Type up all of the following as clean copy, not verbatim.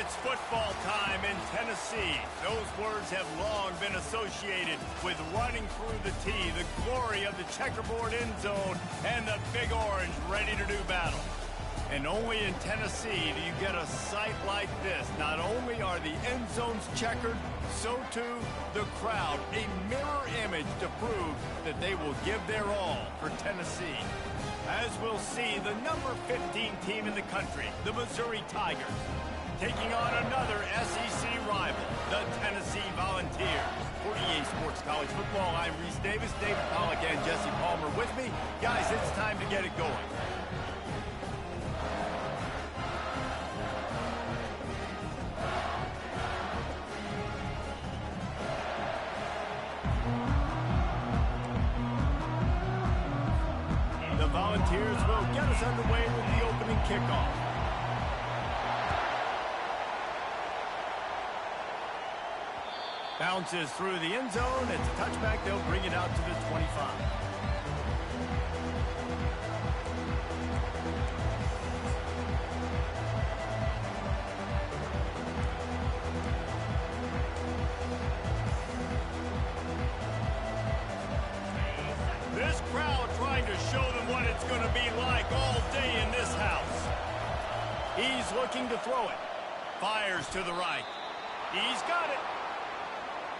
It's football time in Tennessee. Those words have long been associated with running through the tee, the glory of the checkerboard end zone, and the Big Orange ready to do battle. And only in Tennessee do you get a sight like this. Not only are the end zones checkered, so too the crowd, a mirror image to prove that they will give their all for Tennessee. As we'll see, the number 15 team in the country, the Missouri Tigers, taking on another SEC rival, the Tennessee Volunteers. For EA Sports College Football, I'm Reese Davis, David Pollack, and Jesse Palmer with me. Guys, it's time to get it going. The Volunteers will get us underway with the opening kickoff. Bounces through the end zone. It's a touchback. They'll bring it out to the 25. This crowd trying to show them what it's going to be like all day in this house. He's looking to throw it. Fires to the right. He's got it.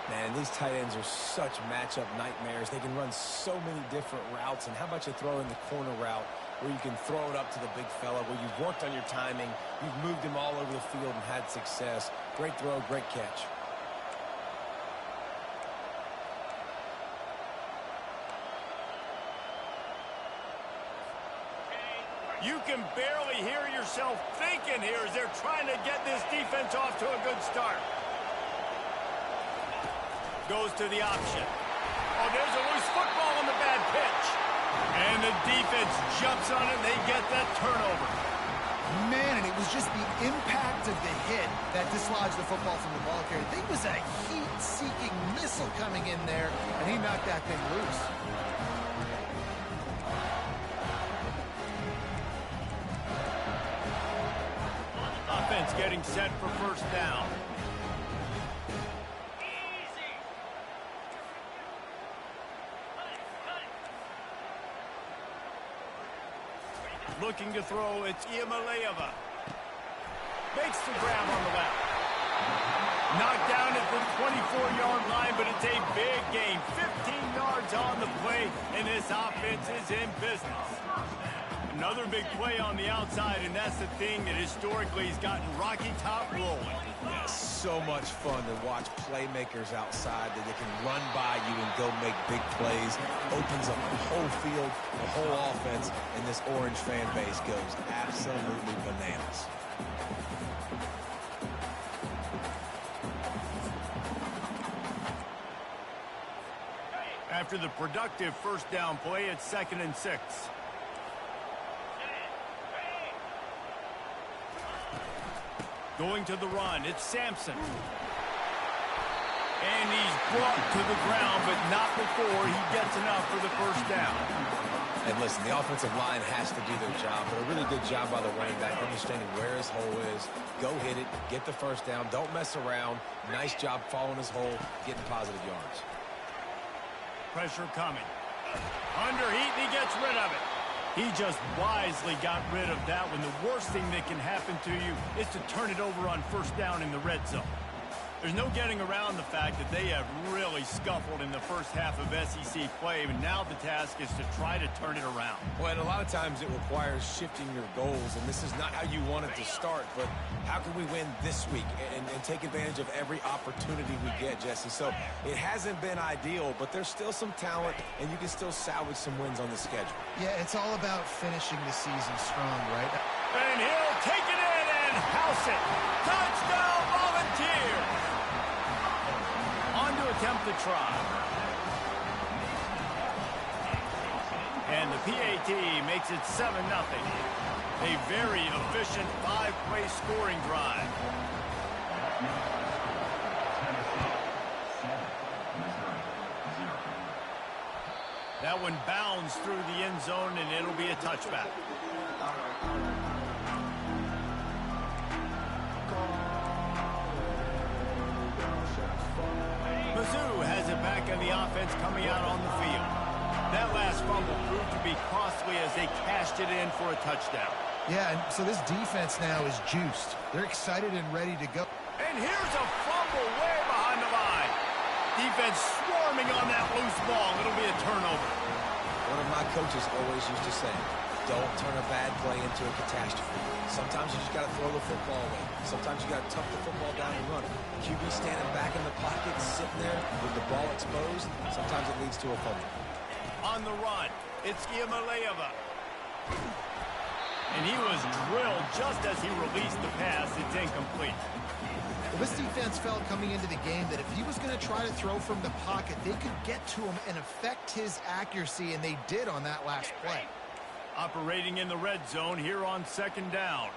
Man, these tight ends are such matchup nightmares. They can run so many different routes. And how about you throw in the corner route where you can throw it up to the big fella, where you've worked on your timing, you've moved him all over the field and had success. Great throw, great catch. You can barely hear yourself thinking here as they're trying to get this defense off to a good start. Goes to the option. Oh, there's a loose football on the bad pitch. And the defense jumps on it, and they get that turnover. Man, and it was just the impact of the hit that dislodged the football from the ball carrier. I think it was a heat-seeking missile coming in there, and he knocked that thing loose. Offense getting set for first down. Looking to throw, it's Iamaleava. Makes the grab on the left. Knocked down at the 24-yard line, but it's a big gain. 15 yards on the play, and this offense is in business. Another big play on the outside, and that's the thing that historically has gotten Rocky Top rolling. Yeah, so much fun to watch playmakers outside that they can run by you and go make big plays. Opens up the whole field, the whole offense, and this Orange fan base goes absolutely bananas. After the productive first down play, it's 2nd and 6. Going to the run, it's Sampson. And he's brought to the ground, but not before he gets enough for the first down. And listen, the offensive line has to do their job, but a really good job by the running back, understanding where his hole is. Go hit it, get the first down, don't mess around. Nice job following his hole, getting positive yards. Pressure coming. Underheat, and he gets rid of it. He just wisely got rid of that when the worst thing that can happen to you is to turn it over on first down in the red zone. There's no getting around the fact that they have really scuffled in the first half of SEC play, and now the task is to try to turn it around. Well, and a lot of times it requires shifting your goals, and this is not how you want it to start, but how can we win this week and take advantage of every opportunity we get, Jesse? So it hasn't been ideal, but there's still some talent, and you can still salvage some wins on the schedule. Yeah, it's all about finishing the season strong, right? And he'll take it in and house it. Touchdown, Volunteers! On to attempt the try. And the PAT makes it 7-0. A very efficient 5-play scoring drive. That one bounds through the end zone, and it'll be a touchback. Mizzou has it back on the offense coming out on the field. That last fumble proved to be costly as they cashed it in for a touchdown. Yeah, and so this defense now is juiced. They're excited and ready to go. And here's a fumble way behind the line. Defense swarming on that loose ball. It'll be a turnover. One of my coaches always used to say, don't turn a bad play into a catastrophe. Sometimes you just got to throw the football away. Sometimes you got to tuck the football down and run it. QB standing back in the pocket, sitting there with the ball exposed. Sometimes it leads to a fumble. On the run, it's Iamaleava. And he was drilled just as he released the pass. It's incomplete. Well, this defense felt coming into the game that if he was going to try to throw from the pocket, they could get to him and affect his accuracy, and they did on that last play. Operating in the red zone here on second down.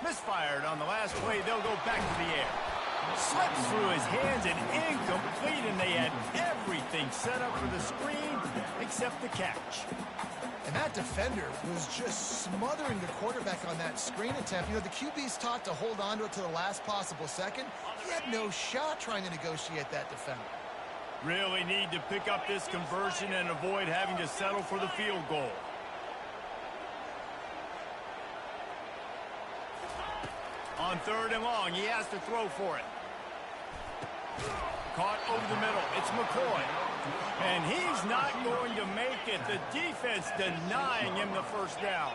Misfired on the last play. They'll go back to the air. Slips through his hands and incomplete, and they had everything set up for the screen except the catch. And that defender was just smothering the quarterback on that screen attempt. You know, the QB's taught to hold on to it to the last possible second. He had no shot trying to negotiate that defender. Really need to pick up this conversion and avoid having to settle for the field goal. On third and long, he has to throw for it. Caught over the middle. It's McCoy. And he's not going to make it. The defense denying him the first down.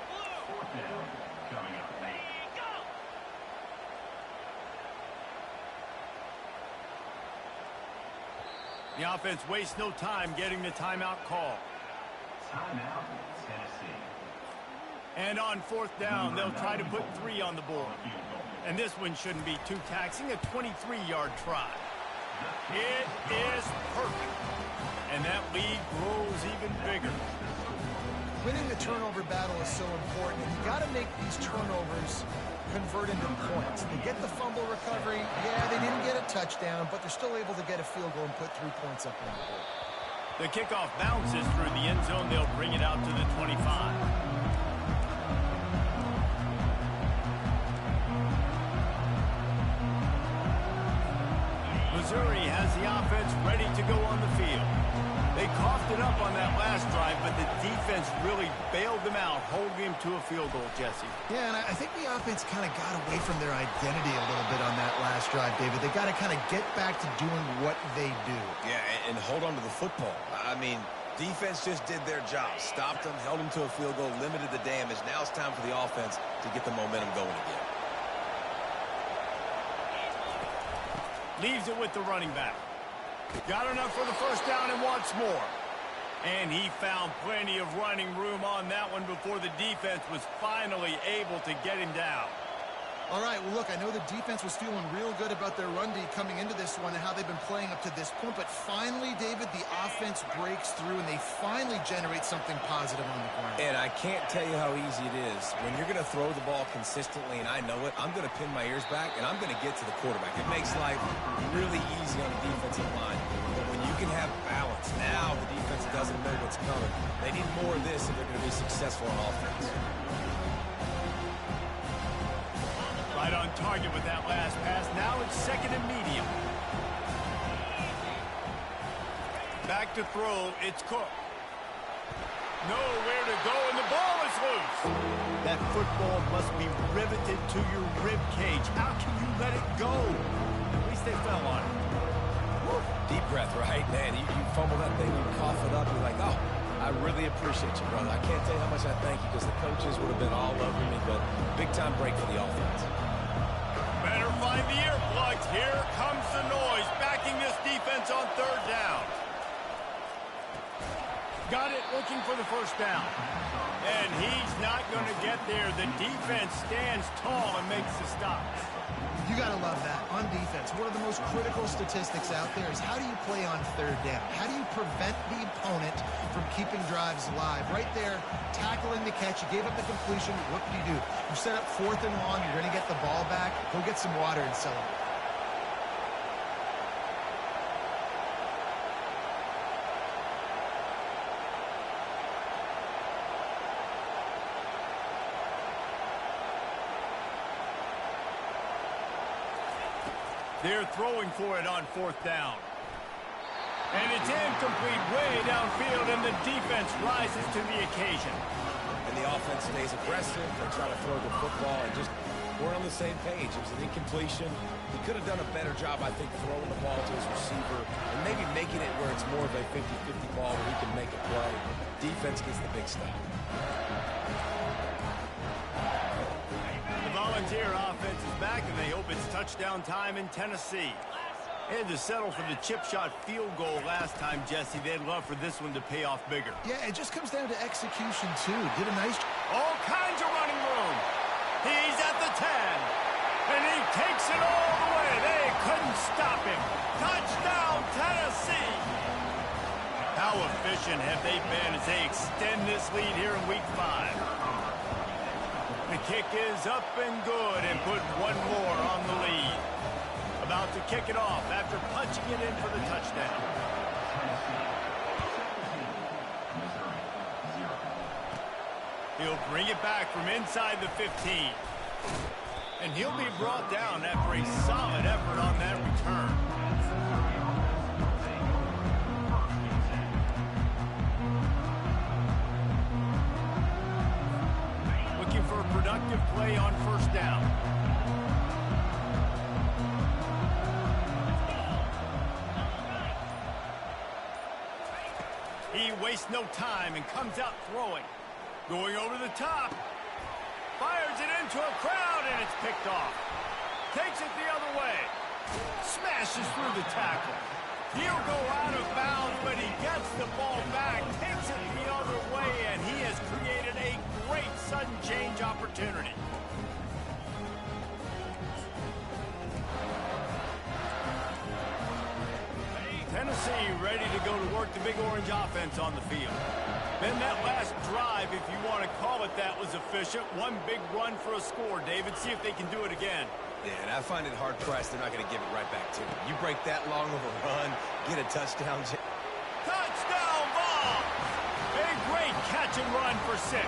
The offense wastes no time getting the timeout call. Timeout, Tennessee. And on fourth down, they'll try to put 3 on the board. And this one shouldn't be too taxing, a 23-yard try. It is perfect. And that lead grows even bigger. Winning the turnover battle is so important, and you got to make these turnovers convert into points. They get the fumble recovery. Yeah, they didn't get a touchdown, but they're still able to get a field goal and put 3 points up on the board. The kickoff bounces through the end zone. They'll bring it out to the 25. Missouri has the offense ready to go on the field. They coughed it up on that last drive, but the defense really bailed them out, holding him to a field goal, Jesse. Yeah, and I think the offense kind of got away from their identity a little bit on that last drive, David. They got to kind of get back to doing what they do. Yeah, and hold on to the football. I mean, defense just did their job. Stopped them, held them to a field goal, limited the damage. Now it's time for the offense to get the momentum going again. Leaves it with the running back. Got enough for the first down and wants more. And he found plenty of running room on that one before the defense was finally able to get him down. All right, well, look, I know the defense was feeling real good about their run D coming into this one and how they've been playing up to this point. But finally, David, the offense breaks through and they finally generate something positive on the ground. And I can't tell you how easy it is. When you're going to throw the ball consistently, and I know it, I'm going to pin my ears back, and I'm going to get to the quarterback. It makes life really easy on the defensive line. But when you can have balance, now the defense doesn't know what's coming. They need more of this if they're going to be successful on offense. Right on target with that last pass. Now it's second and medium. Back to throw. It's Cook. Nowhere to go, and the ball is loose. That football must be riveted to your rib cage. How can you let it go? At least they fell on it. Woo. Deep breath, right? Man, you fumble that thing, you cough it up, you're like, oh, I really appreciate you, brother. I can't tell you how much I thank you because the coaches would have been all over me, but big-time break for the offense. Better find the earplugs. Here comes the noise, backing this defense on third down. Got it, looking for the first down. And he's not going to get there. The defense stands tall and makes the stop. You got to love that. On defense, one of the most critical statistics out there is how do you play on third down? How do you prevent the opponent from keeping drives alive? Right there, tackling the catch. You gave up the completion. What do? You set up fourth and long. You're going to get the ball back. Go get some water and celebrate. They're throwing for it on 4th down. And it's incomplete way downfield, and the defense rises to the occasion. And the offense stays aggressive. They try to throw the football and just we're on the same page. It was an incompletion. He could have done a better job, I think, throwing the ball to his receiver and maybe making it where it's more of a 50-50 ball where he can make a play. Defense gets the big stop. The Volunteer offense is back, and they hope it's touchdown time in Tennessee. They had to settle for the chip shot field goal last time, Jesse. They'd love for this one to pay off bigger. Yeah, it just comes down to execution, too. Did a nice job. All kinds of running room. He's at the 10. And he takes it all the way. They couldn't stop him. Touchdown, Tennessee. How efficient have they been as they extend this lead here in Week 5? The kick is up and good and put one more on the lead. About to kick it off after punching it in for the touchdown. He'll bring it back from inside the 15. And he'll be brought down after a solid effort on that return. Looking for a productive play on 1st down. He wastes no time and comes out throwing. Going over the top. Fires it into a crowd, and it's picked off. Takes it the other way. Smashes through the tackle. He'll go out of bounds, but he gets the ball back. Takes it the other way, and he has created a great sudden change opportunity. Tennessee ready to go to work the Big Orange offense on the field. Then that last drive, if you want to call it that, was efficient. One big run for a score, David. See if they can do it again. Yeah, and I find it hard-pressed they're not going to give it right back to him. You break that long of a run, get a touchdown. Touchdown ball! A great catch and run for 6.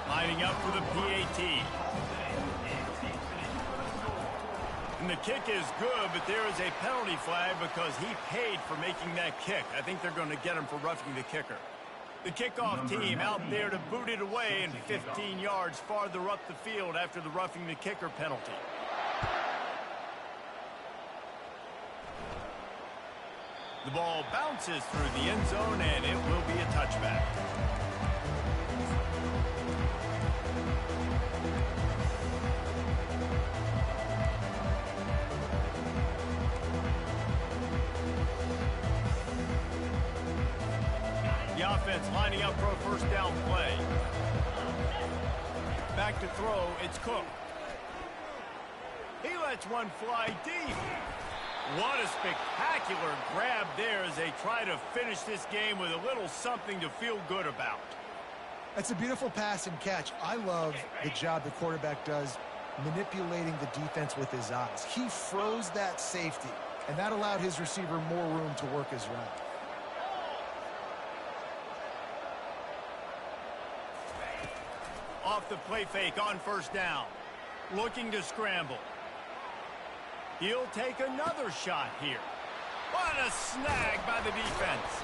Lining up for the PAT. And the kick is good, but there is a penalty flag because he paid for making that kick. I think they're going to get him for roughing the kicker. The kickoff team out there to boot it away and 15 yards farther up the field after the roughing the kicker penalty. The ball bounces through the end zone, and it will be a touchback. The offense lining up for a 1st down play. Back to throw, it's Cook. He lets one fly deep. What a spectacular grab there as they try to finish this game with a little something to feel good about. That's a beautiful pass and catch. I love the job the quarterback does manipulating the defense with his eyes. He froze that safety, and that allowed his receiver more room to work his route. Off the play fake on 1st down. Looking to scramble. He'll take another shot here. What a snag by the defense.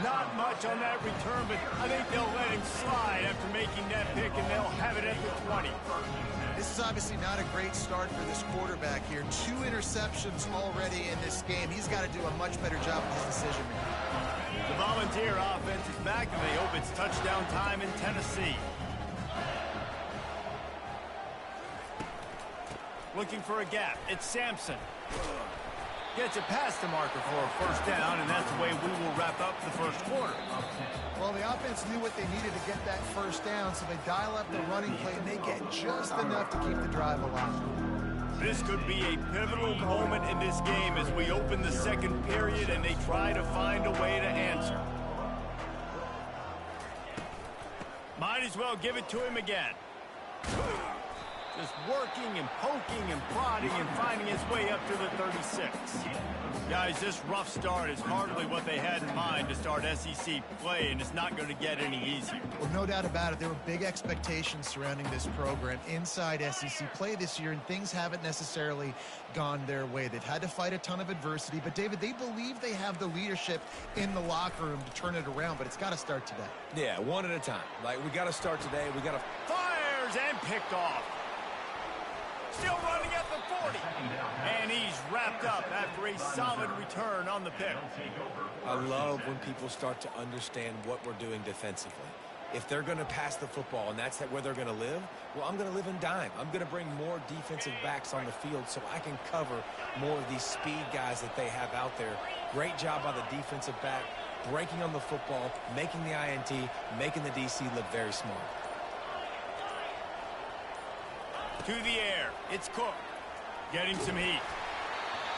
Not much on that return, but I think they'll let him slide after making that pick, and they'll have it at the 20. This is obviously not a great start for this quarterback here. 2 interceptions already in this game. He's got to do a much better job with his decision making. The Volunteer offense is back, and they hope it's touchdown time in Tennessee. Looking for a gap. It's Sampson. Gets it past the marker for a 1st down, and that's the way we will wrap up the 1st quarter. Well, the offense knew what they needed to get that 1st down, so they dial up the running play, and they get just enough to keep the drive alive. This could be a pivotal moment in this game as we open the 2nd period and they try to find a way to answer. Might as well give it to him again. Just working and poking and prodding and finding his way up to the 36. Guys, this rough start is hardly what they had in mind to start SEC play, and it's not going to get any easier. Well, no doubt about it. There were big expectations surrounding this program inside SEC play this year, and things haven't necessarily gone their way. They've had to fight a ton of adversity, but, David, they believe they have the leadership in the locker room to turn it around, but it's got to start today. Yeah, one at a time. Like, we got to start today. We got to... Fires and picked off. Still running at the 40. And he's wrapped up after a solid return on the pick. I love when people start to understand what we're doing defensively. If they're going to pass the football and that's where they're going to live, well, I'm going to live in dime. I'm going to bring more defensive backs on the field so I can cover more of these speed guys that they have out there. Great job by the defensive back, breaking on the football, making the INT, making the DC look very smart. To the air, it's Cook, getting some heat.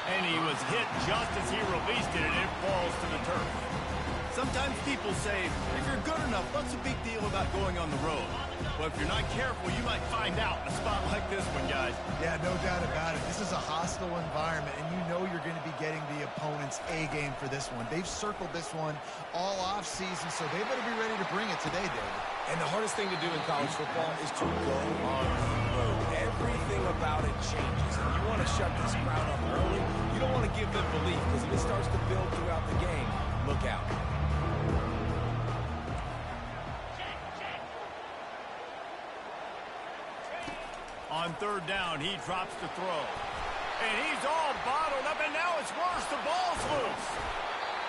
And he was hit just as he released it, and it falls to the turf. Sometimes people say, if you're good enough, what's the big deal about going on the road? Well, if you're not careful, you might find out in a spot like this one, guys. Yeah, no doubt about it. This is a hostile environment, and you know you're going to be getting the opponent's A-game for this one. They've circled this one all off-season, so they better be ready to bring it today, David. And the hardest thing to do in college football is to go on the road. Everything about it changes. And you want to shut this crowd up early. You don't want to give them belief, because if it starts to build throughout the game, look out. On third down, he drops the throw. And he's all bottled up, and now it's worse. The ball's loose.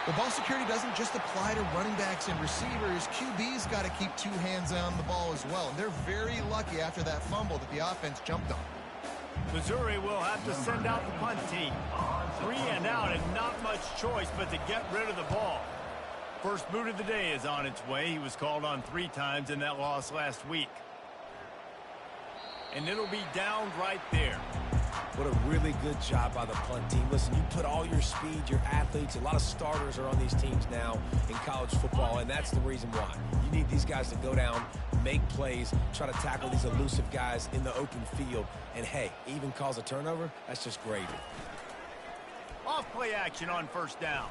The ball security doesn't just apply to running backs and receivers. QB's got to keep two hands on the ball as well. And they're very lucky after that fumble that the offense jumped on. Missouri will have to send out the punt team. 3 and out, and not much choice but to get rid of the ball. First boot of the day is on its way. He was called on 3 times in that loss last week. And it'll be down right there. What a really good job by the punt team. Listen, you put all your speed, your athletes, a lot of starters are on these teams now in college football, and that's the reason why. You need these guys to go down, make plays, try to tackle these elusive guys in the open field, and hey, even cause a turnover, that's just gravy. Off play action on first down.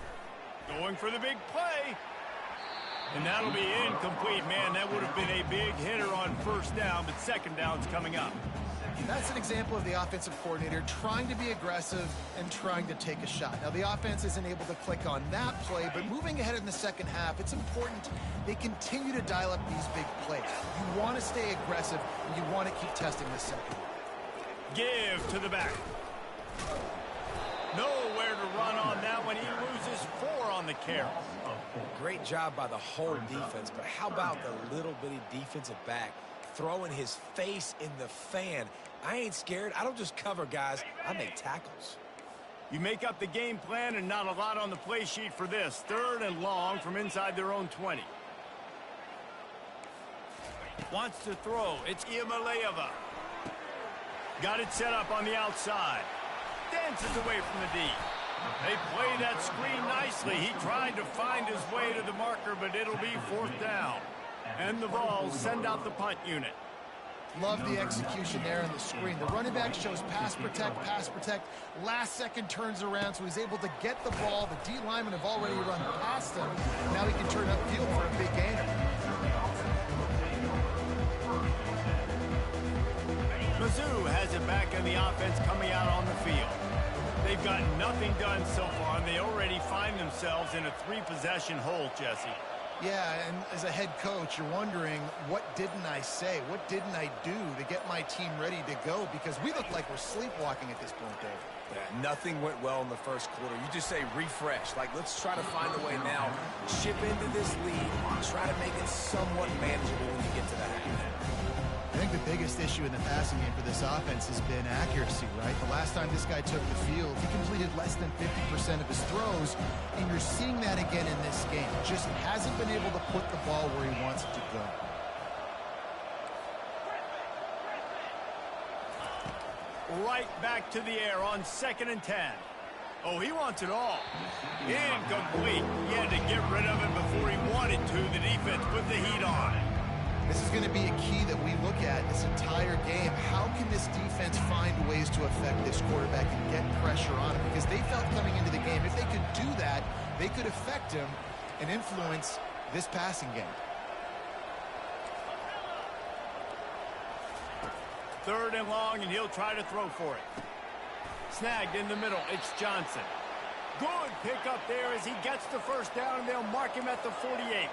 Going for the big play. And that'll be incomplete. Man, that would have been a big hitter on first down, but second down's coming up. That's an example of the offensive coordinator trying to be aggressive and trying to take a shot. Now, the offense isn't able to click on that play, but moving ahead in the second half, it's important they continue to dial up these big plays. You want to stay aggressive, and you want to keep testing the second. Give to the back. Nowhere to run on that one. He loses 4 on the carry. Great job by the whole defense, but how about the little bitty defensive back throwing his face in the fan? I ain't scared. I don't just cover guys. I make tackles. You make up the game plan and not a lot on the play sheet for this. 3rd and long from inside their own 20. Wants to throw. It's Iamaleava. Got it set up on the outside. Dances away from the D. They play that screen nicely. He tried to find his way to the marker, but it'll be 4th down. And the Vols send out the punt unit. Love the execution there on the screen. The running back shows pass protect, last second turns around, so he's able to get the ball. The D linemen have already run past him. Now he can turn upfield for a big gainer. Mizzou has it back in the offense coming out on the field. They've got nothing done so far, and they already find themselves in a 3-possession hole, Jesse. Yeah, and as a head coach, you're wondering, what didn't I say? What didn't I do to get my team ready to go? Because we look like we're sleepwalking at this point, Dave. Yeah, nothing went well in the first quarter. You just say refresh. Like, let's try to find a way now. Ship into this lead. Try to make it somewhat manageable when you get to the half. I think the biggest issue in the passing game for this offense has been accuracy, right? The last time this guy took the field, he completed less than 50% of his throws, and you're seeing that again in this game. Just hasn't been able to put the ball where he wants it to go. Right back to the air on 2nd and 10. Oh, he wants it all. Incomplete. He had to get rid of it before he wanted to. The defense put the heat on. This is going to be a key that we look at this entire game. How can this defense find ways to affect this quarterback and get pressure on him? Because they felt coming into the game, if they they could affect him and influence this passing game. Third and long, and he'll try to throw for it. Snagged in the middle. It's Johnson. Good pickup there as he gets the first down, and they'll mark him at the 48.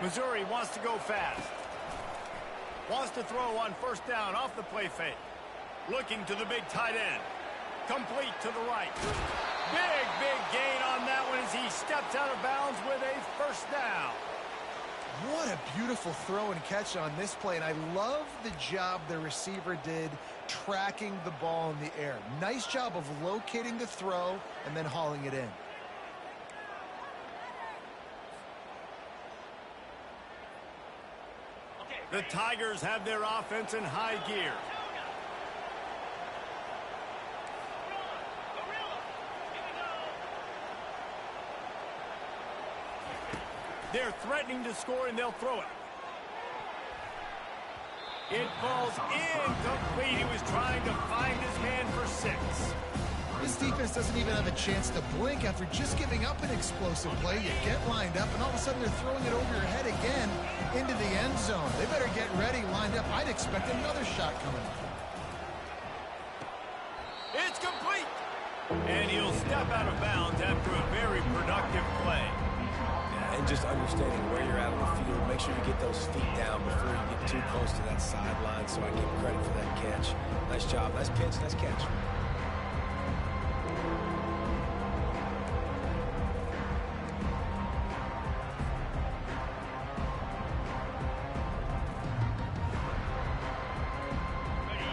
Missouri wants to go fast. Wants to throw on first down off the play fake. Looking to the big tight end. Complete to the right. Big gain on that one as he steps out of bounds with a first down. What a beautiful throw and catch on this play, and I love the job the receiver did tracking the ball in the air. Nice job of locating the throw and then hauling it in. The Tigers have their offense in high gear. They're threatening to score, and they'll throw it. It falls incomplete. He was trying to find his man for 6. This defense doesn't even have a chance to blink after just giving up an explosive play. You get lined up, and all of a sudden they're throwing it over your head again into the end zone. They better get ready, lined up. I'd expect another shot coming up. It's complete. And he'll step out of bounds after a very productive play. And just understanding where you're at on the field, make sure you get those feet down before you get too close to that sideline, so I give credit for that catch. Nice job, nice pitch, nice catch.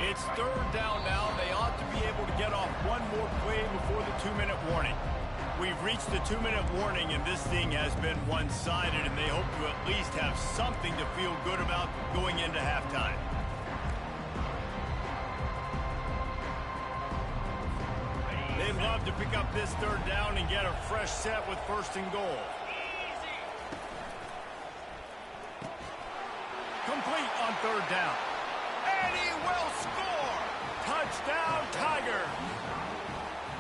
It's third down now. They ought to be able to get off one more play before the 2-minute warning. We've reached the 2-minute warning, and this thing has been one-sided, and they hope to at least have something to feel good about going into halftime. They'd love to pick up this third down and get a fresh set with first and goal. Complete on third down. And he will score! Touchdown, Tiger!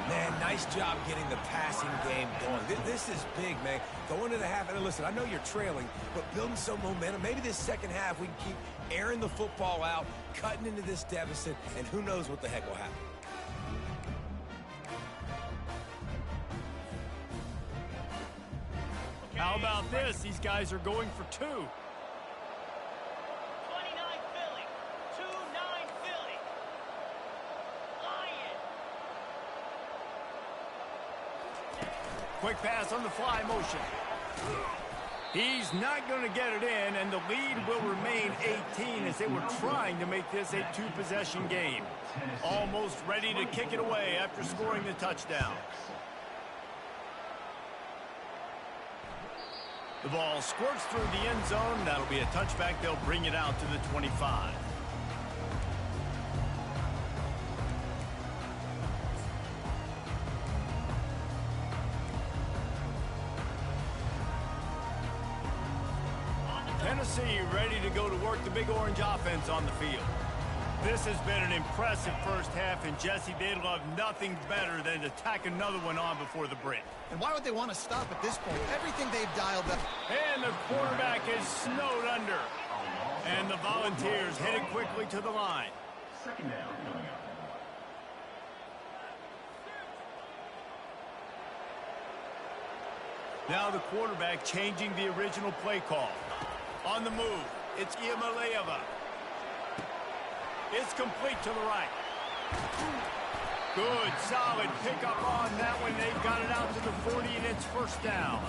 Man, nice job getting the passing game going. This is big, man. Going to the half, and listen, I know you're trailing, but building some momentum. Maybe this second half we can keep airing the football out, cutting into this deficit, and who knows what the heck will happen. How about this? These guys are going for 2. 29 Philly. 2-9 Philly. Lion. Quick pass on the fly motion. He's not going to get it in, and the lead will remain 18 as they were trying to make this a 2-possession game. Almost ready to kick it away after scoring the touchdown. The ball squirts through the end zone. That'll be a touchback. They'll bring it out to the 25. Tennessee ready to go to work the Big Orange offense on the field. This has been an impressive first half, and Jesse, they'd love nothing better than to tack another one on before the break. And why would they want to stop at this point? Everything they've dialed up. And the quarterback is snowed under. And the Volunteers headed quickly to the line. Second down coming up. Now the quarterback changing the original play call. On the move, it's Iamaleava. It's complete to the right. Good, solid pickup on that one. They've got it out to the 40, and it's first down.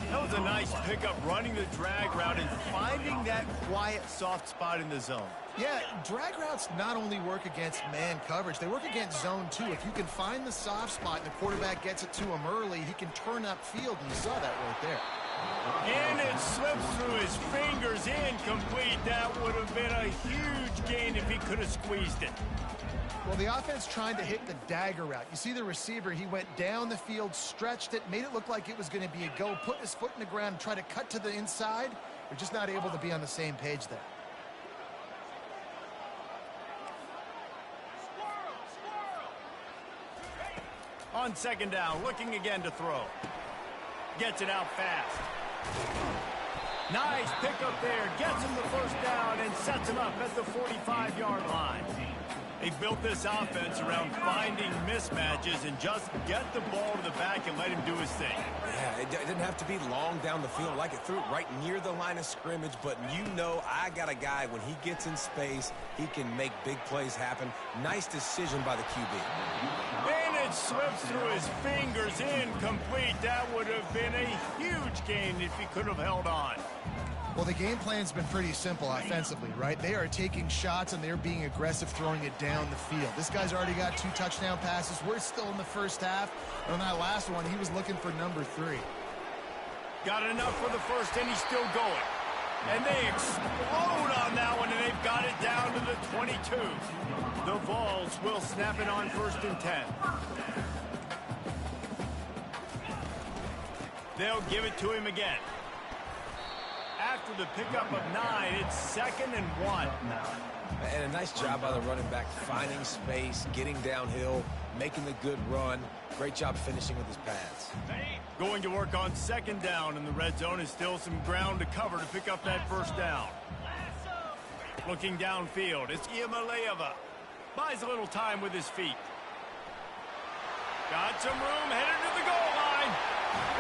That was a nice pickup, running the drag route and finding that quiet, soft spot in the zone. Yeah, drag routes not only work against man coverage, they work against zone too. If you can find the soft spot and the quarterback gets it to him early, he can turn upfield, and you saw that right there. And it slips through his fingers, incomplete. That would have been a huge gain if he could have squeezed it. Well, the offense trying to hit the dagger route. You see the receiver, he went down the field, stretched it, made it look like it was going to be a go, put his foot in the ground, and try to cut to the inside. They're just not able to be on the same page there. On second down, looking again to throw. Gets it out fast. Nice pickup there. Gets him the first down and sets him up at the 45-yard line. They built this offense around finding mismatches and just get the ball to the back and let him do his thing. Yeah, it didn't have to be long down the field. Like it threw it right near the line of scrimmage, but you know I got a guy, when he gets in space, he can make big plays happen. Nice decision by the QB. And it slips through his fingers, incomplete. That would have been a huge gain if he could have held on. Well, the game plan's been pretty simple offensively, right? They are taking shots and they're being aggressive throwing it down the field. This guy's already got 2 touchdown passes. We're still in the first half. And on that last one, he was looking for number 3. Got enough for the first, and he's still going. And they explode on that one, and they've got it down to the 22. The Vols will snap it on 1st and 10. They'll give it to him again. After the pickup of 9, it's 2nd and 1. And a nice job by the running back, finding space, getting downhill, making the good run. Great job finishing with his pads. Going to work on 2nd down, and the red zone is still some ground to cover to pick up that 1st down. Looking downfield, it's Iamaleava. Buys a little time with his feet. Got some room, headed to the goal line.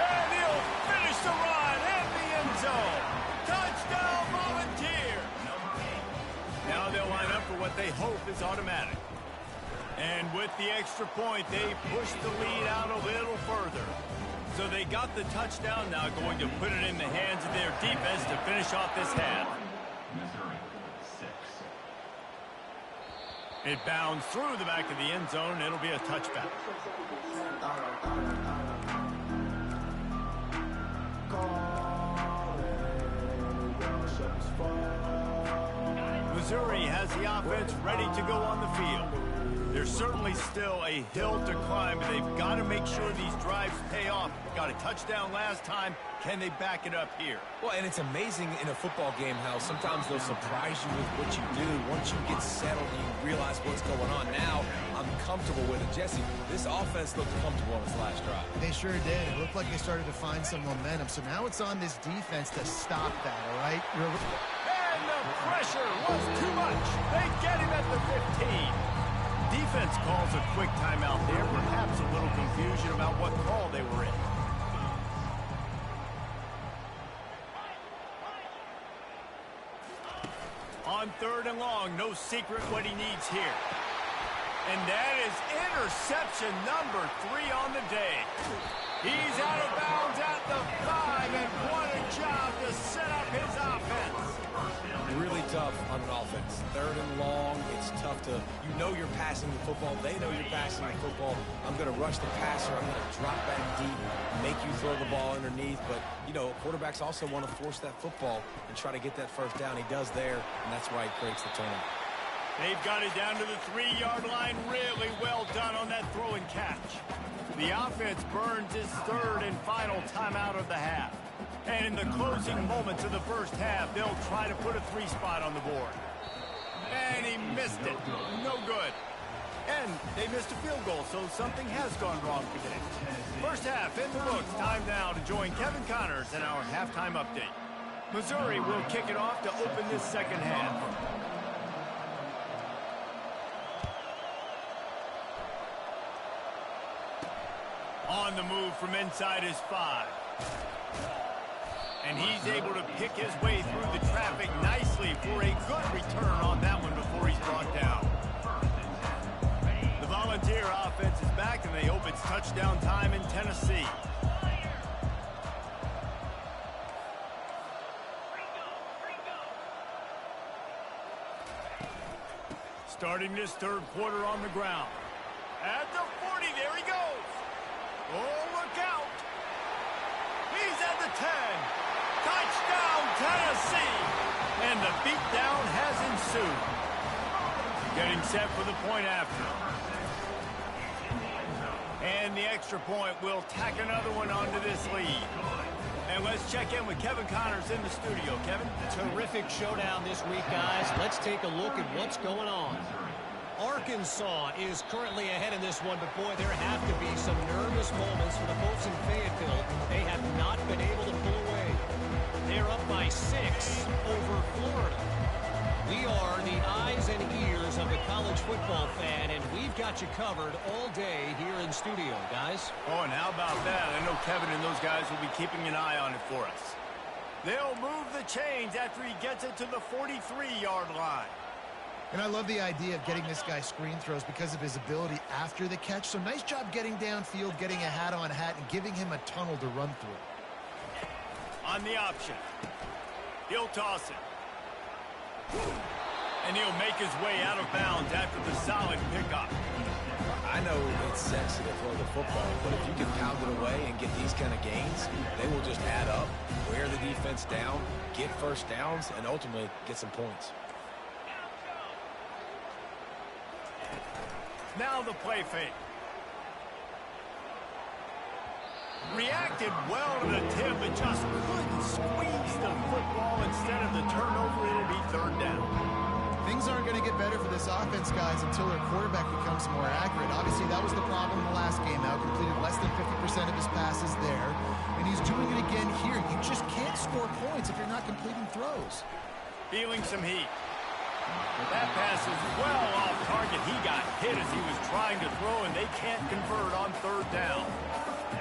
And he'll finish the run in the end zone. Touchdown, Volunteer! Now they'll line up for what they hope is automatic. And with the extra point, they push the lead out a little further. So they got the touchdown, now going to put it in the hands of their defense to finish off this half. Missouri, 6. It bounds through the back of the end zone, and it'll be a touchback. Missouri has the offense ready to go on the field. There's certainly still a hill to climb, but they've got to make sure these drives pay off. Got a touchdown last time. Can they back it up here? Well, and it's amazing in a football game how sometimes they'll surprise you with what you do. Once you get settled and you realize what's going on, now I'm comfortable with it. Jesse, this offense looked comfortable on its last drive. They sure did. It looked like they started to find some momentum. So now it's on this defense to stop that, all right? And the pressure was too much. They get him at the 15. Defense calls a quick timeout there. Perhaps a little confusion about what call they were in. On 3rd and long, no secret what he needs here. And that is interception number 3 on the day. He's out of bounds at the 5, and what a job to set up his offense. Really tough on an offense. 3rd and long, it's tough to, you know you're passing the football. They know you're passing the football. I'm going to rush the passer. I'm going to drop back deep, make you throw the ball underneath. But, you know, quarterbacks also want to force that football and try to get that 1st down. He does there, and that's why he creates the turnover. They've got it down to the 3-yard line. Really well done on that throw and catch. The offense burns his 3rd and final timeout of the half. And in the closing moments of the first half, they'll try to put a 3 spot on the board. And he missed it. No good. And they missed a field goal, so something has gone wrong today. First half in the books. Time now to join Kevin Connors in our halftime update. Missouri will kick it off to open this 2nd half. On the move from inside his 5. And he's able to pick his way through the traffic nicely for a good return on that one before he's brought down. The Volunteer offense is back, and they hope it's touchdown time in Tennessee. Starting this 3rd quarter on the ground. At the 40, there he goes. Oh, look out. He's at the 10. Touchdown, Tennessee! And the beatdown has ensued. Getting set for the point after. And the extra point will tack another one onto this lead. And let's check in with Kevin Connors in the studio. Kevin? Terrific showdown this week, guys. Let's take a look at what's going on. Arkansas is currently ahead in this one, but boy, there have to be some nervous moments for the folks in Fayetteville. They have not football fan, and we've got you covered all day here in studio, guys. Oh, and how about that? I know Kevin and those guys will be keeping an eye on it for us. They'll move the chains after he gets it to the 43-yard line. And I love the idea of getting this guy screen throws because of his ability after the catch. So nice job getting downfield, getting a hat-on-hat, and giving him a tunnel to run through. On the option. He'll toss it. And he'll make his way out of bounds after the solid pickup. I know it's sexy to throw the football, but if you can pound it away and get these kind of gains, they will just add up, wear the defense down, get first downs, and ultimately get some points. Now the play fake. Reacted well to the tip, but just couldn't squeeze the football. Instead of the turnover, it'll be third down. Things aren't going to get better for this offense, guys, until their quarterback becomes more accurate. Obviously, that was the problem in the last game. Now completed less than 50% of his passes there, and he's doing it again here. You just can't score points if you're not completing throws. Feeling some heat. That pass is well off target. He got hit as he was trying to throw, and they can't convert on third down.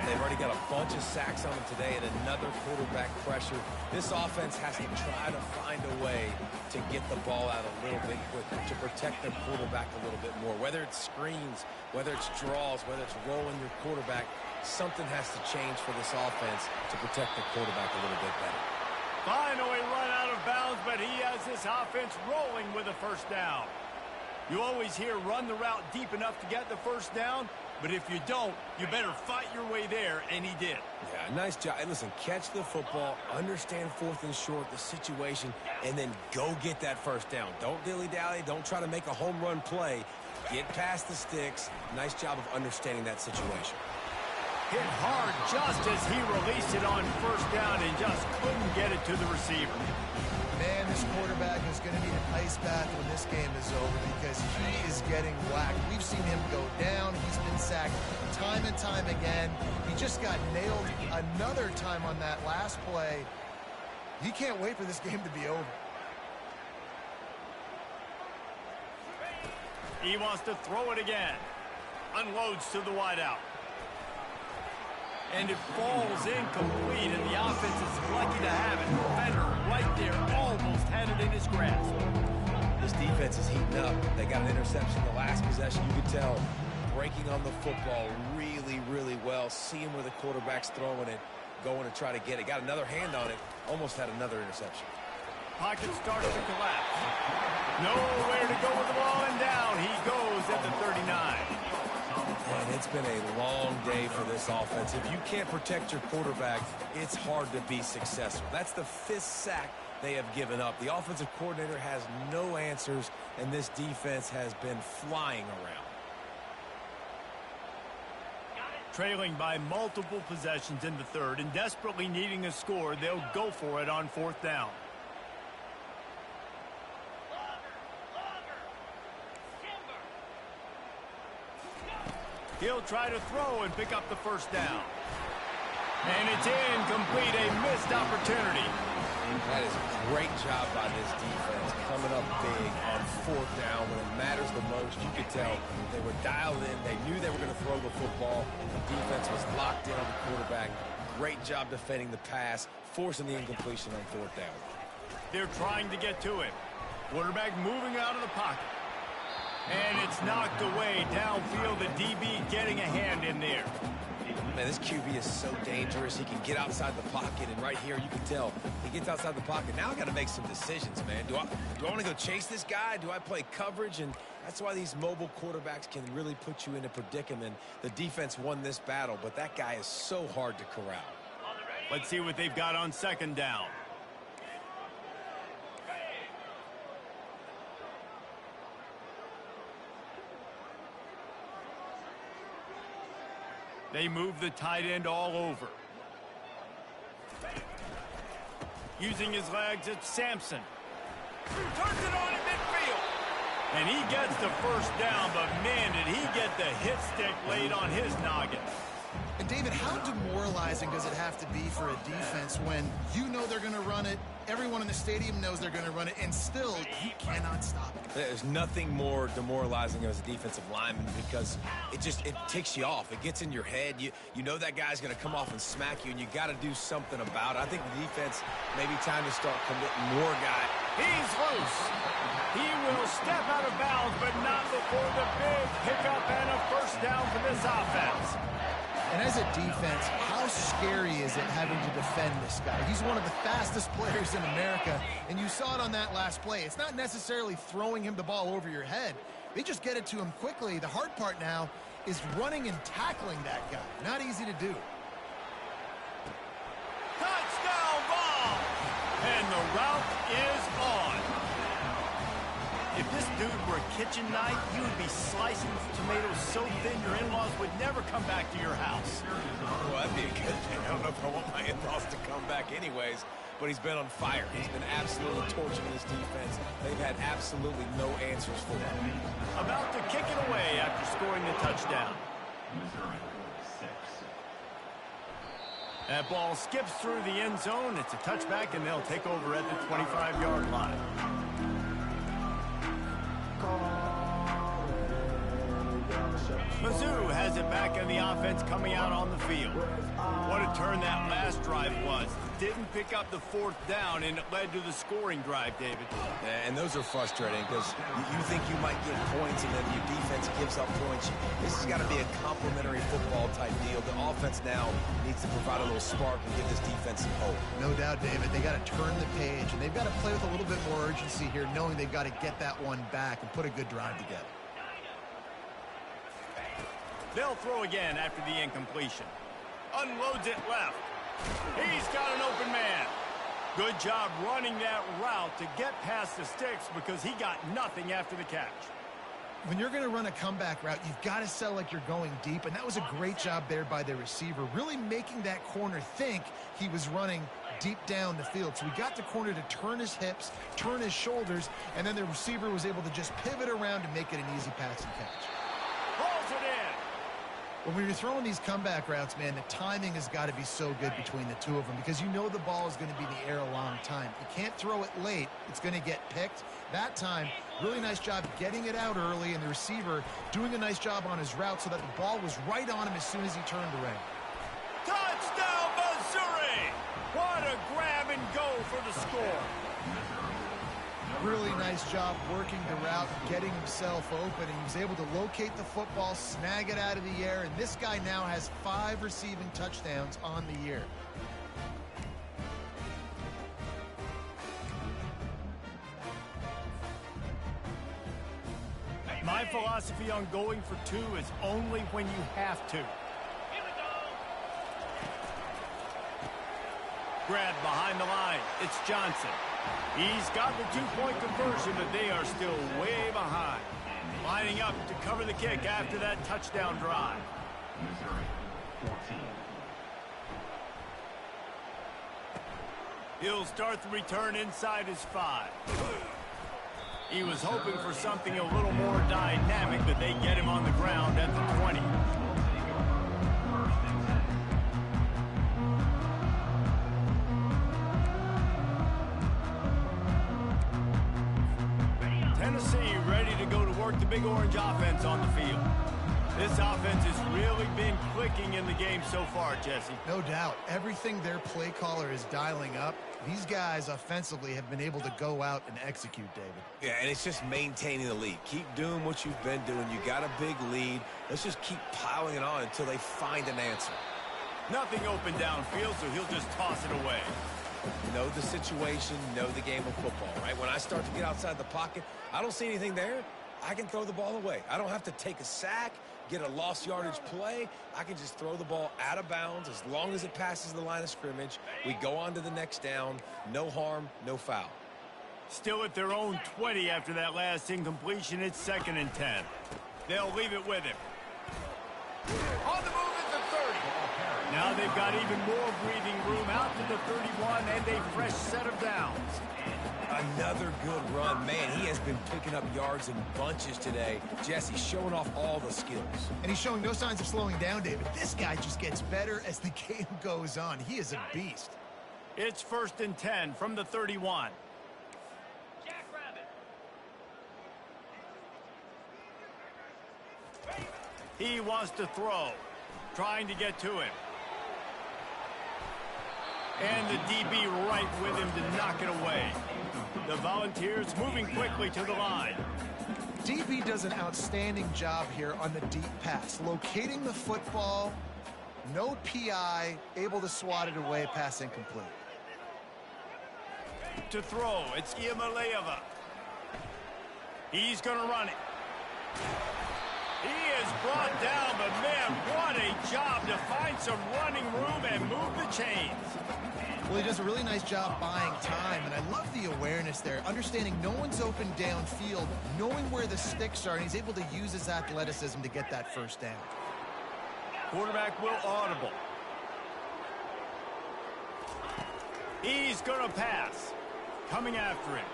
They've already got a bunch of sacks on them today and another quarterback pressure. This offense has to try to find a way to get the ball out a little bit quicker, to protect their quarterback a little bit more. Whether it's screens, whether it's draws, whether it's rolling your quarterback, something has to change for this offense to protect the quarterback a little bit better. Finally run out of bounds, but he has this offense rolling with a first down. You always hear run the route deep enough to get the first down, but if you don't, you better fight your way there, and he did. Yeah, nice job. And listen, catch the football, understand fourth and short, the situation, and then go get that first down. Don't dilly-dally. Don't try to make a home run play. Get past the sticks. Nice job of understanding that situation. Hit hard just as he released it on first down and just couldn't get it to the receiver. Man, this quarterback is going to need an ice bath when this game is over because he is getting whacked. We've seen him go down. He's been sacked time and time again. He just got nailed another time on that last play. He can't wait for this game to be over. He wants to throw it again. Unloads to the wideout. And it falls incomplete, and the offense is lucky to have it. Defender right there almost had it in his grasp. This defense is heating up. They got an interception the last possession. You could tell breaking on the football really, really well. Seeing where the quarterback's throwing it, going to try to get it. Got another hand on it. Almost had another interception. Pocket starts to collapse. Nowhere to go with the ball, and down he goes at the 39. And it's been a long day for this offense. If you can't protect your quarterback, it's hard to be successful. That's the 5th sack they have given up. The offensive coordinator has no answers, and this defense has been flying around. Trailing by multiple possessions in the third and desperately needing a score, they'll go for it on fourth down. He'll try to throw and pick up the first down. And it's incomplete, a missed opportunity. That is a great job by this defense, coming up big on fourth down when it matters the most. You could tell they were dialed in. They knew they were going to throw the football. The defense was locked in on the quarterback. Great job defending the pass, forcing the incompletion on fourth down. They're trying to get to him. Quarterback moving out of the pocket. And it's knocked away downfield. The DB getting a hand in there. Man, this QB is so dangerous. He can get outside the pocket, and right here you can tell he gets outside the pocket. Now I got to make some decisions, man. Do I want to go chase this guy? Do I play coverage? And that's why these mobile quarterbacks can really put you in a predicament. The defense won this battle, but that guy is so hard to corral. Let's see what they've got on second down. They move the tight end all over. Using his legs, it's Sampson. Turns it on in midfield. And he gets the first down, but man, did he get the hit stick laid on his noggin. And David, how demoralizing does it have to be for a defense when you know they're going to run it, Everyone in the stadium knows they're going to run it, and still, you cannot stop it. There's nothing more demoralizing as a defensive lineman because it ticks you off. It gets in your head. You know that guy's going to come off and smack you, and you got to do something about it. I think the defense maybe time to start committing more guys. He's loose. He will step out of bounds, but not before the big pickup and a first down for this offense. And as a defense, how scary is it having to defend this guy? He's one of the fastest players in America, and you saw it on that last play. It's not necessarily throwing him the ball over your head. They just get it to him quickly. The hard part now is running and tackling that guy. Not easy to do. Touchdown ball! And the route is on. If this dude were a kitchen knife, you would be slicing tomatoes so thin your in-laws would never come back to your house. Well, that'd be a good thing. I don't know if I want my in-laws to come back anyways, but he's been on fire. He's been absolutely torching this defense. They've had absolutely no answers for him. About to kick it away after scoring the touchdown. Missouri, 6. That ball skips through the end zone. It's a touchback, and they'll take over at the 25-yard line. Mizzou has it back in the offense coming out on the field. What a turn that last drive was. Didn't pick up the fourth down, and it led to the scoring drive, David. And those are frustrating because you think you might get points and then your defense gives up points. This has got to be a complementary football type deal. The offense now needs to provide a little spark and give this defense some hope. No doubt, David. They got to turn the page, and they've got to play with a little bit more urgency here, knowing they've got to get that one back and put a good drive together. They'll throw again after the incompletion. Unloads it left. He's got an open man. Good job running that route to get past the sticks because he got nothing after the catch. When you're going to run a comeback route, you've got to sell like you're going deep, and that was a great job there by the receiver, really making that corner think he was running deep down the field. So he got the corner to turn his hips, turn his shoulders, and then the receiver was able to just pivot around and make it an easy pass and catch. Pulls it in. When you're throwing these comeback routes, man, the timing has got to be so good between the two of them because you know the ball is going to be in the air a long time. You can't throw it late. It's going to get picked. That time, really nice job getting it out early, and the receiver doing a nice job on his route so that the ball was right on him as soon as he turned around. Touchdown, Missouri! What a grab and go for the score. Really nice job working the route, getting himself open, and he was able to locate the football, snag it out of the air, and this guy now has 5 receiving touchdowns on the year. My philosophy on going for 2 is only when you have to. Grabbed behind the line. It's Johnson. He's got the 2-point conversion, but they are still way behind. Lining up to cover the kick after that touchdown drive. Missouri, 14. He'll start the return inside his 5. He was hoping for something a little more dynamic, but they get him on the ground at the 20. Tennessee ready to go to work the Big Orange offense on the field. This offense has really been clicking in the game so far, Jesse. No doubt. Everything their play caller is dialing up, these guys offensively have been able to go out and execute, David. Yeah, and it's just maintaining the lead. Keep doing what you've been doing. You got a big lead. Let's just keep piling it on until they find an answer. Nothing open downfield, so he'll just toss it away. Know the situation, know the game of football, right? When I start to get outside the pocket, I don't see anything there. I can throw the ball away. I don't have to take a sack, get a lost yardage play. I can just throw the ball out of bounds as long as it passes the line of scrimmage. We go on to the next down. No harm, no foul. Still at their own 20 after that last incompletion. It's 2nd and 10. They'll leave it with him. On the move at the 30. Now they've got even more breathing room out to the 31 and a fresh set of downs. Another good run. Man, he has been picking up yards in bunches today. Jesse showing off all the skills. And he's showing no signs of slowing down, David. This guy just gets better as the game goes on. He is a beast. It's 1st and 10 from the 31. Jackrabbit. He wants to throw. Trying to get to him. And the DB right with him to knock it away. The Volunteers moving quickly to the line. DB does an outstanding job here on the deep pass. Locating the football, no PI, able to swat it away, pass incomplete. To throw, it's Iamaleava. He's going to run it. He is brought down, but man, what a job to find some running room and move the chains. Well, he does a really nice job buying time, and I love the awareness there, understanding no one's open downfield, knowing where the sticks are, and he's able to use his athleticism to get that first down. Quarterback will audible. He's going to pass. Coming after him.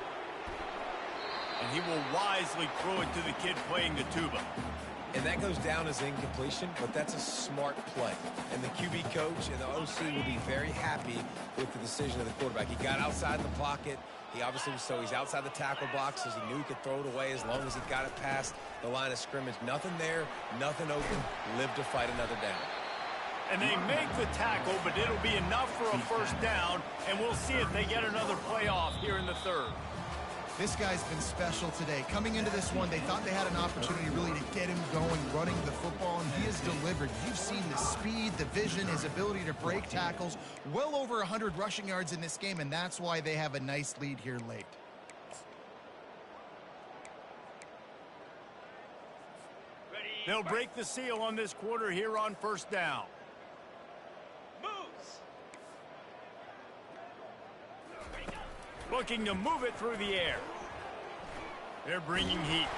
And he will wisely throw it to the kid playing the tuba. And that goes down as incompletion, but that's a smart play. And the QB coach and the OC will be very happy with the decision of the quarterback. He got outside the pocket. He obviously, so he's outside the tackle box, as he knew he could throw it away as long as he got it past the line of scrimmage. Nothing there, nothing open. Live to fight another down. And they make the tackle, but it'll be enough for a first down, and we'll see if they get another play off here in the 3rd. This guy's been special today. Coming into this one, they thought they had an opportunity really to get him going, running the football, and he has delivered. You've seen the speed, the vision, his ability to break tackles. Well over 100 rushing yards in this game, and that's why they have a nice lead here late. They'll break the seal on this quarter here on 1st down. Moves. Looking to move it through the air. They're bringing heat.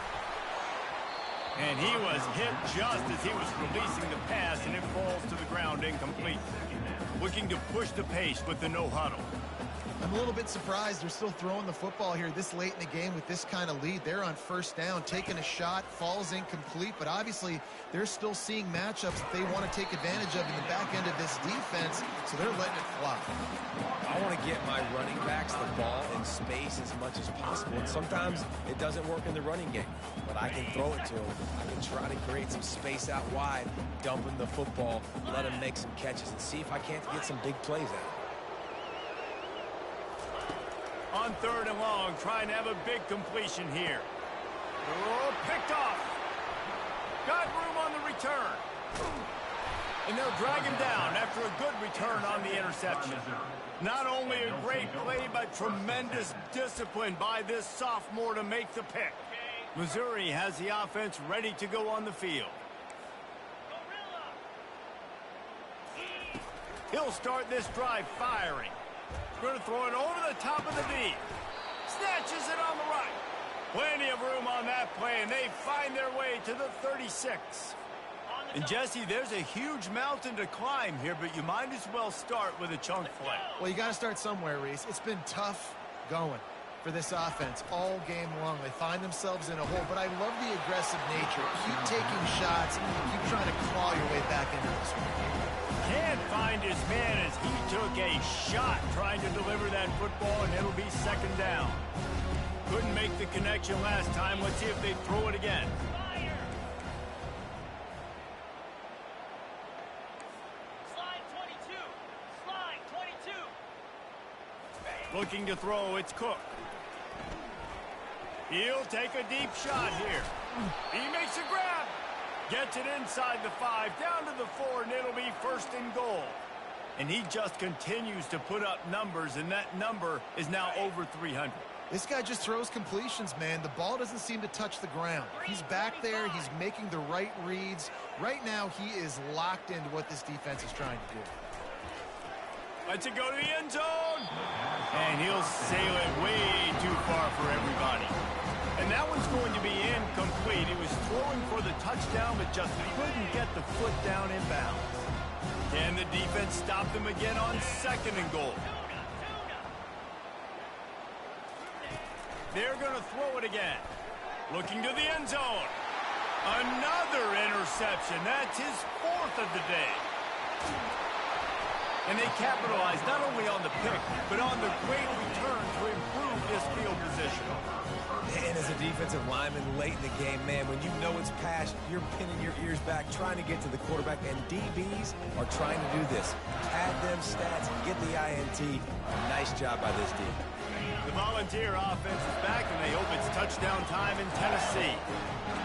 And he was hit just as he was releasing the pass, and it falls to the ground incomplete. Looking to push the pace with the no huddle. I'm a little bit surprised they're still throwing the football here this late in the game with this kind of lead. They're on 1st down, taking a shot, falls incomplete, but obviously they're still seeing matchups that they want to take advantage of in the back end of this defense, so they're letting it fly. I want to get my running backs the ball in space as much as possible, and sometimes it doesn't work in the running game, but I can throw it to them. I can try to create some space out wide, dump them the football, let them make some catches, and see if I can't get some big plays out. On 3rd and long, trying to have a big completion here. Oh, picked off. Got room on the return. And they'll drag him down after a good return on the interception. Not only a great play, but tremendous discipline by this sophomore to make the pick. Missouri has the offense ready to go on the field. He'll start this drive firing. Going to throw it over the top of the D. Snatches it on the right. Plenty of room on that play, and they find their way to the 36. And Jesse, there's a huge mountain to climb here, but you might as well start with a chunk play. Well, you got to start somewhere, Reese. It's been tough going for this offense all game long. They find themselves in a hole, but I love the aggressive nature. Keep taking shots, keep trying to claw your way back into this one. Can't find his man as he took a shot trying to deliver that football, and it'll be 2nd down. Couldn't make the connection last time. Let's see if they throw it again. Slide 22. Slide 22. Looking to throw, it's Cook. He'll take a deep shot here. He makes a grab. Gets it inside the 5, down to the 4, and it'll be 1st and goal. And he just continues to put up numbers, and that number is now over 300. This guy just throws completions, man. The ball doesn't seem to touch the ground. He's back there. He's making the right reads. Right now, he is locked into what this defense is trying to do. Lets it go to the end zone. And he'll sail it way too far for everybody. And that one's going to be incomplete. He was throwing for the touchdown, but just couldn't get the foot down in bounds. Can the defense stop them again on 2nd and goal? They're going to throw it again. Looking to the end zone. Another interception. That's his 4th of the day. And they capitalized not only on the pick, but on the great return to improve this field position. And as a defensive lineman late in the game, man, when you know it's pass, you're pinning your ears back, trying to get to the quarterback, and DBs are trying to do this. Pad them stats and get the INT. Nice job by this D. The Volunteer offense is back, and they hope it's touchdown time in Tennessee.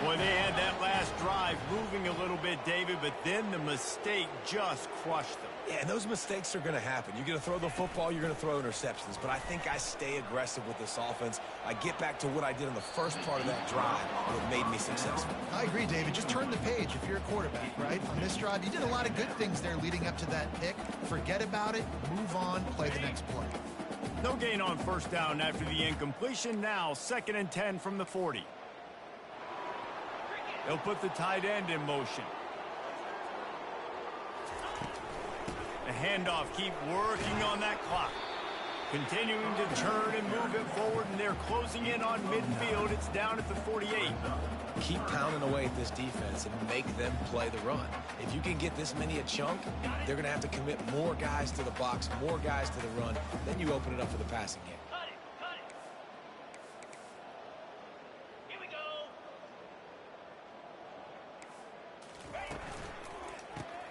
Boy, they had that last drive moving a little bit, David, but then the mistake just crushed them. Yeah, and those mistakes are going to happen. You're going to throw the football, you're going to throw interceptions. But I think I stay aggressive with this offense. I get back to what I did in the first part of that drive that made me successful. I agree, David. Just turn the page if you're a quarterback, right? On this drive, you did a lot of good things there leading up to that pick. Forget about it, move on, play the next play. No gain on first down after the incompletion. Now 2nd and 10 from the 40. They'll put the tight end in motion. The handoff, keep working on that clock. Continuing to turn and move it forward, and they're closing in on midfield. It's down at the 48. Keep pounding away at this defense and make them play the run. If you can get this many a chunk, they're going to have to commit more guys to the box, more guys to the run. Then you open it up for the passing game. Cut it, cut it. Here we go.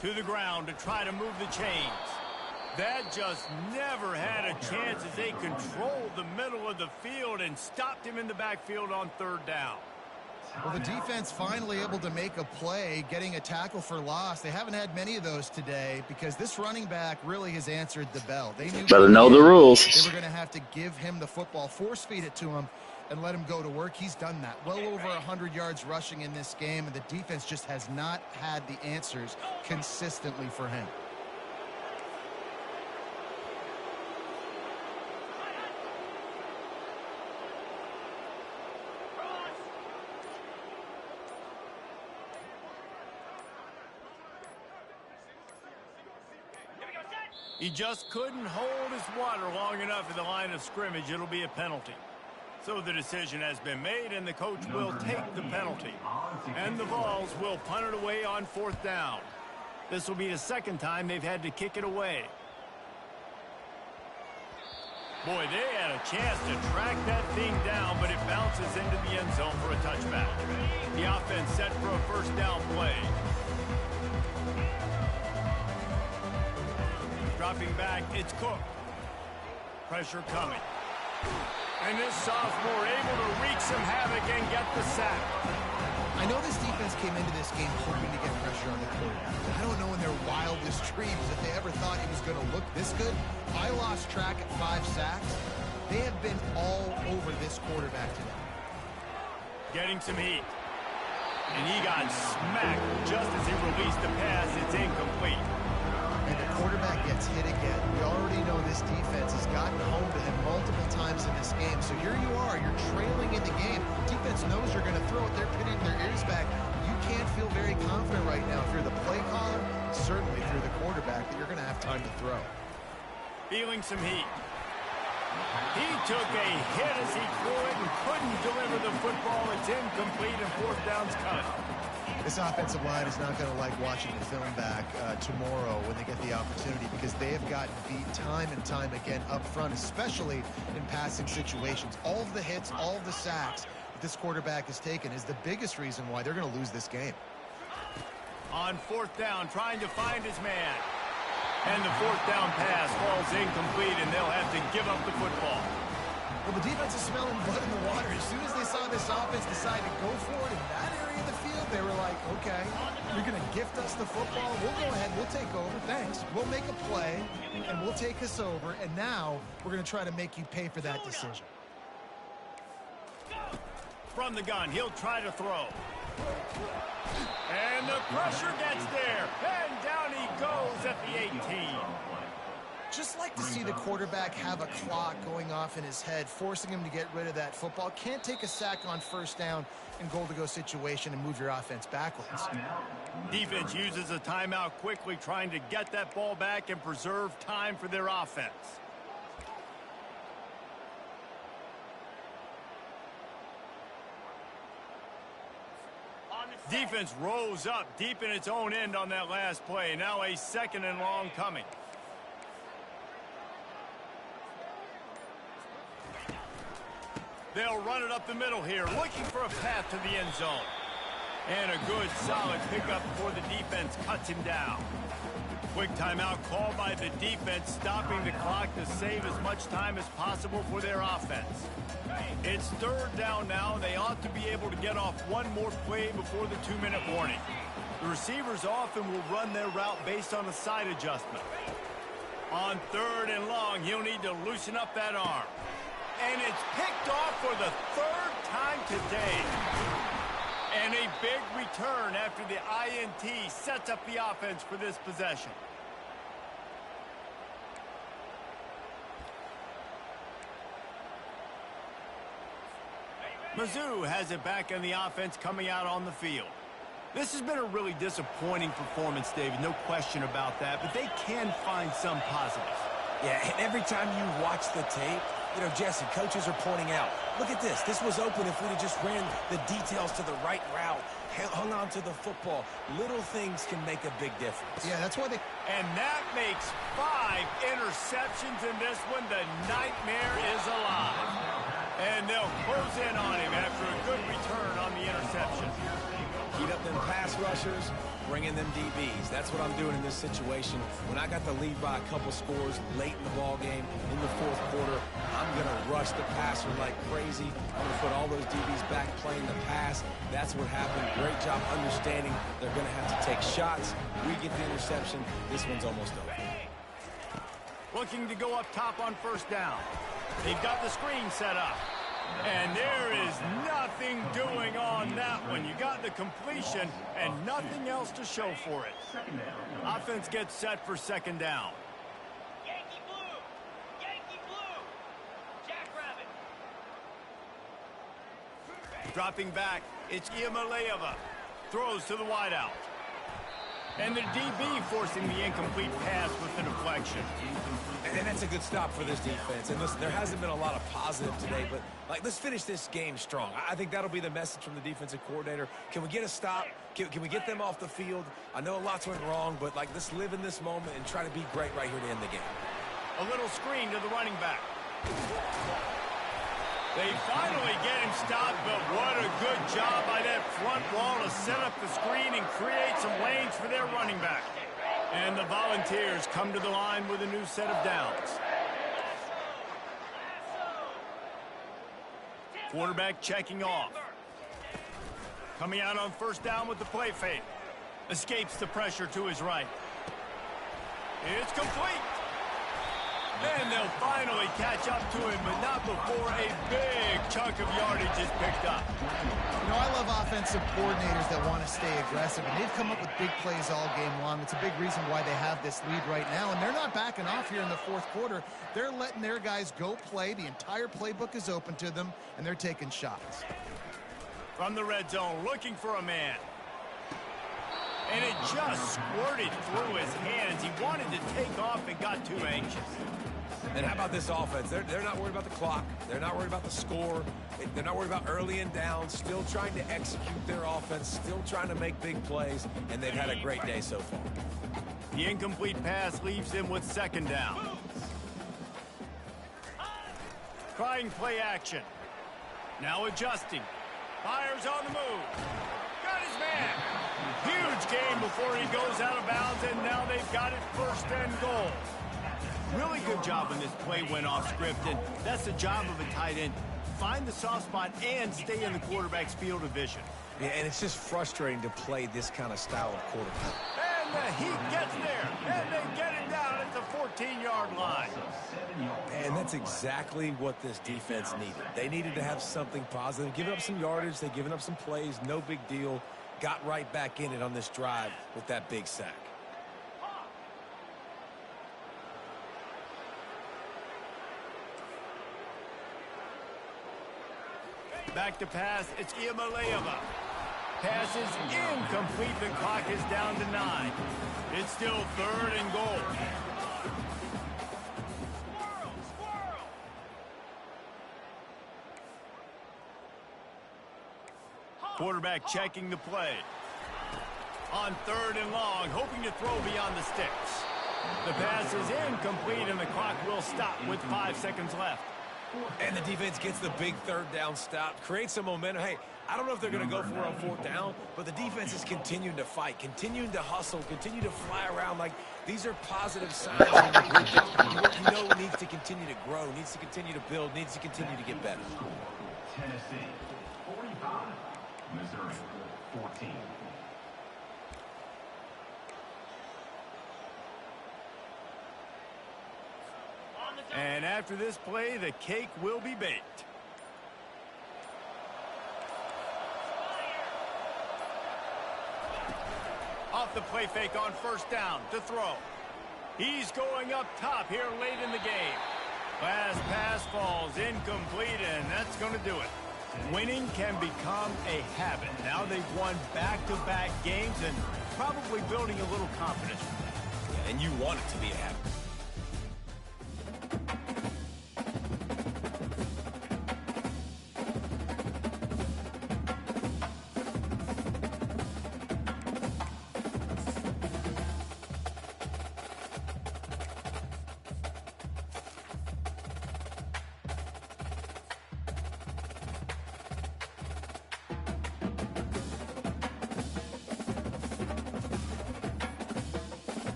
To the ground to try to move the chains. That just never had a chance as they controlled the middle of the field and stopped him in the backfield on 3rd down. Well, the defense finally able to make a play, getting a tackle for loss. They haven't had many of those today because this running back really has answered the bell. They knew better know the rules. They were going to have to give him the football, force feed it to him, and let him go to work. He's done that. Well over 100 yards rushing in this game, and the defense just has not had the answers consistently for him. He just couldn't hold his water long enough in the line of scrimmage. It'll be a penalty. So the decision has been made, and the coach will take the penalty. And the Vols will punt it away on 4th down. This will be the 2nd time they've had to kick it away. Boy, they had a chance to track that thing down, but it bounces into the end zone for a touchback. The offense set for a 1st down play. Dropping back, it's Cook. Pressure coming. And this sophomore able to wreak some havoc and get the sack. I know this defense came into this game hoping to get pressure on the quarterback. I don't know in their wildest dreams if they ever thought he was going to look this good. I lost track at 5 sacks. They have been all over this quarterback today. Getting some heat. And he got smacked just as he released the pass. It's incomplete. And the quarterback gets hit again. We already know this defense has gotten home to him multiple times in this game. So here you are, you're trailing in the game. Defense knows you're going to throw it. They're pinning their ears back. You can't feel very confident right now if you're the play caller, certainly if you're the quarterback, that you're going to have time to throw. Feeling some heat. He took a hit as he threw it and couldn't deliver the football. It's incomplete and 4th down's cut. This offensive line is not going to like watching the film back tomorrow when they get the opportunity because they have gotten beat time and time again up front, especially in passing situations. All of the hits, all of the sacks that this quarterback has taken is the biggest reason why they're going to lose this game. On 4th down, trying to find his man. And the 4th down pass falls incomplete, and they'll have to give up the football. Well, the defense is smelling blood in the water. As soon as they saw this offense decide to go for it in that area of the field, they were like, okay, you're going to gift us the football. We'll go ahead. We'll take over. Thanks. We'll make a play, and we'll take us over. And now we're going to try to make you pay for that decision. From the gun, he'll try to throw. And the pressure gets there. And down he goes at the 18. Just like to see the quarterback have a clock going off in his head, forcing him to get rid of that football. Can't take a sack on 1st down in goal-to-go situation and move your offense backwards. Defense uses a timeout quickly, trying to get that ball back and preserve time for their offense. Defense rose up deep in its own end on that last play. Now a 2nd and long coming. They'll run it up the middle here, looking for a path to the end zone. And a good, solid pickup before the defense cuts him down. Quick timeout called by the defense, stopping the clock to save as much time as possible for their offense. It's third down now. They ought to be able to get off one more play before the 2-minute warning. The receivers often will run their route based on a side adjustment. On third and long, he'll need to loosen up that arm. And it's picked off for the third time today. And a big return after the INT sets up the offense for this possession. Mizzou has it back in the offense coming out on the field. This has been a really disappointing performance, David, no question about that, but they can find some positives. Yeah, and every time you watch the tape, you know, Jesse, coaches are pointing out, look at this. This was open if we'd have just ran the details to the right route, hung on to the football. Little things can make a big difference. Yeah, that's why they... And that makes 5 interceptions in this one. The nightmare is alive. And they'll close in on him after a good return on the interception. Heat up them pass rushers, bring in them DBs. That's what I'm doing in this situation. When I got the lead by a couple scores late in the ball game, in the fourth quarter, I'm going to rush the passer like crazy. I'm going to put all those DBs back playing the pass. That's what happened. Great job understanding they're going to have to take shots. We get the interception. This one's almost over. Looking to go up top on first down. They've got the screen set up. And there is nothing doing on that one. You got the completion and nothing else to show for it. Offense gets set for second down. Yankee blue! Yankee blue! Jackrabbit! Dropping back, it's Iamaleava. Throws to the wideout. And the DB forcing the incomplete pass with the deflection. And that's a good stop for this defense. And listen, there hasn't been a lot of positive today, but let's finish this game strong. I think that'll be the message from the defensive coordinator. Can we get a stop? Can we get them off the field? I know lots went wrong, but let's live in this moment and try to be great right here to end the game. A little screen to the running back. They finally get him stopped, but what a good job by that front wall to set up the screen and create some lanes for their running back. And the Volunteers come to the line with a new set of downs. Quarterback checking off. Coming out on first down with the play fake. Escapes the pressure to his right. It's complete. And they'll finally catch up to him, but not before a big chunk of yardage is picked up. You know, I love offensive coordinators that want to stay aggressive, and they've come up with big plays all game long. It's a big reason why they have this lead right now, and they're not backing off here in the fourth quarter. They're letting their guys go play. The entire playbook is open to them, and they're taking shots. From the red zone, looking for a man. And it just squirted through his hands. He wanted to take off and got too anxious. And how about this offense? They're not worried about the clock. They're not worried about the score. They're not worried about early and down. Still trying to execute their offense. Still trying to make big plays. And they've had a great day so far. The incomplete pass leaves them with second down. Trying play action. Now adjusting. Fires on the move. Got his man. Huge gain before he goes out of bounds, and now they've got it first and goal. Really good job when this play went off script, and that's the job of a tight end. Find the soft spot and stay in the quarterback's field of vision. Yeah, and it's just frustrating to play this kind of style of quarterback. And the Heat gets there, and they get him down at the 14-yard line. And that's exactly what this defense needed. They needed to have something positive. Giving up some yardage, they've given up some plays, no big deal. Got right back in it on this drive with that big sack. Back to pass, it's Iamaleava. Pass is incomplete, the clock is down to 9. It's still third and goal. Quarterback checking the play. On third and long, hoping to throw beyond the sticks. The pass is incomplete, and the clock will stop with 5 seconds left. And the defense gets the big third down stop, creates some momentum. Hey, I don't know if they're going to go for it on fourth down, but the defense is continuing to fight, continuing to hustle, continue to fly around. Like, these are positive signs. You know it needs to continue to grow, needs to continue to build, needs to continue to get better. Tennessee 45, Missouri 14. And after this play, the cake will be baked. Off the play fake on first down to throw. He's going up top here late in the game. Last pass falls incomplete, and that's going to do it. Winning can become a habit. Now they've won back-to-back games and probably building a little confidence. Yeah, and you want it to be a habit.